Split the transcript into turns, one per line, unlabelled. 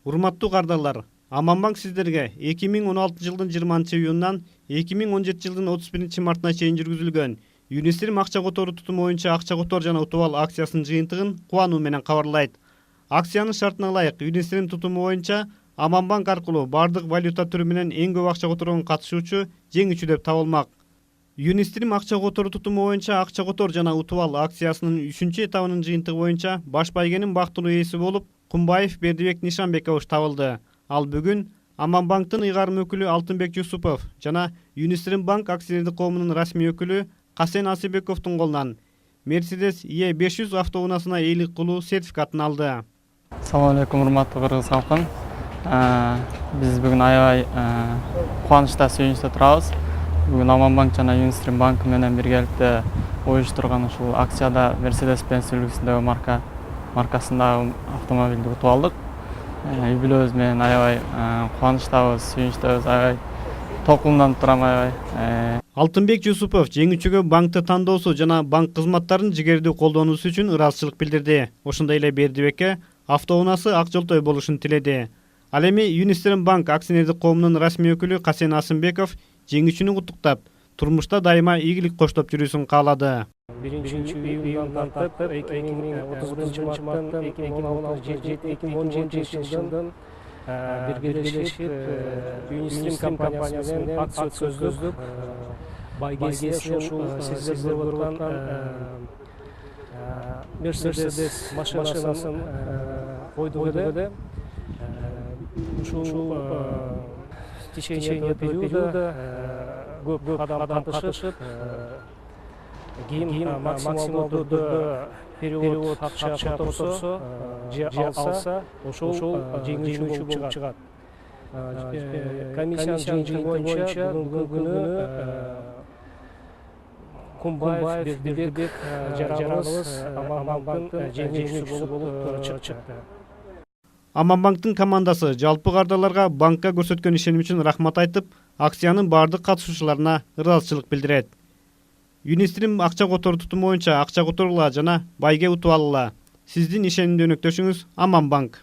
Урматтуу кардарлар, Аманбанк сиздерге 2016 жылдын 20-июнунан 2017 жылдын 31 мартына чейин жүргүзүлгөн Юнистрим акча которуу тутуму боюнча акча котор жана утуп ал акциясынын жыйынтыгын кубануу менен кабарлайт. Акциянын шартына ылайык Юнистрим тутуму боюнча Аманбанк аркылуу бардык валюта түрү менен эң көп акча которгон катышуучу жеңүүчү деп табылмак. Юнистрим акча которуу тутуму боюнча акча котор жана утуп ал акциясынын 3-чү этабынын жыйынтыгы боюнча баш байгенин бактылуу ээси болуп Кумбаев Бердибек Нишанбекович табылды. Ал бүгүн Аманбанктын ыйгарым өкүлү Алтынбек Жусупов жана Юнистрим банк акционердик коомунун расмий өкүлү Касен Асылбековдун колунан Mercedes E500 автоунаасына ээлик кылуу сертификатын алды.
Assalamu alaikum, урматтуу кыргыз халкы. Биз бүгүн аябай кубанычта, сүйүнүчтө турабыз. Бүгүн Аманбанк жана Юнистрим банк менен биргеликте уюштурган ушул акцияда Mercedes-Benz үлгүсүндөгү маркасындагы автомобилди утуп алдык. Үй-бүлөбүз менен аябай кубанычтабыз, сүйүнүчтөбүз, аябай толкунданып турам аябай.
Алтынбек Жусупов жеңүүчүгө банкты тандоосу жана банк кызматтарын жигердүү колдонуусу үчүн ыраазычылык билдирди. Ошондой эле Бердибекке автоунаасы ак жолтой болушун тиледи. Ал эми Юнистрим банк акционердик коомунун расмий өкүлү Касен Асылбеков жеңүүчүнү куттуктап, турмушта дайыма ийгилик коштоп жүрүүсүн каалады.
1-июндан тартып 2030 марттан 2017 жылдан биргелешип Юнистрим компаниясы менен акция өткөздүк. Байгесине ушул сиздер көрүп аткан Mercedes машинасын койдук эле. Ушул течение периода көп адам катышып, кийин максималдуу түрдө период акча которсо же алса, ошол жеңүүчү болуп чыгат. Комиссиянын жыйынтыгы боюнча бүгүнкү күнү Кумбаев Бердибек жараныбыз Аманбанктын жеңүүчүсү болуп чыкты.
Аманбанктын командасы жалпы кардарларга банкка көрсөткөн ишеним үчүн рахмат айтып, акциянын бардык катышуучуларына ыраазычылык билдирет. Юнистрим акча которуу тутуму боюнча акча которгула жана байге утуп алгыла. Сиздин ишенимдүү өнөктөшүңүз Аманбанк.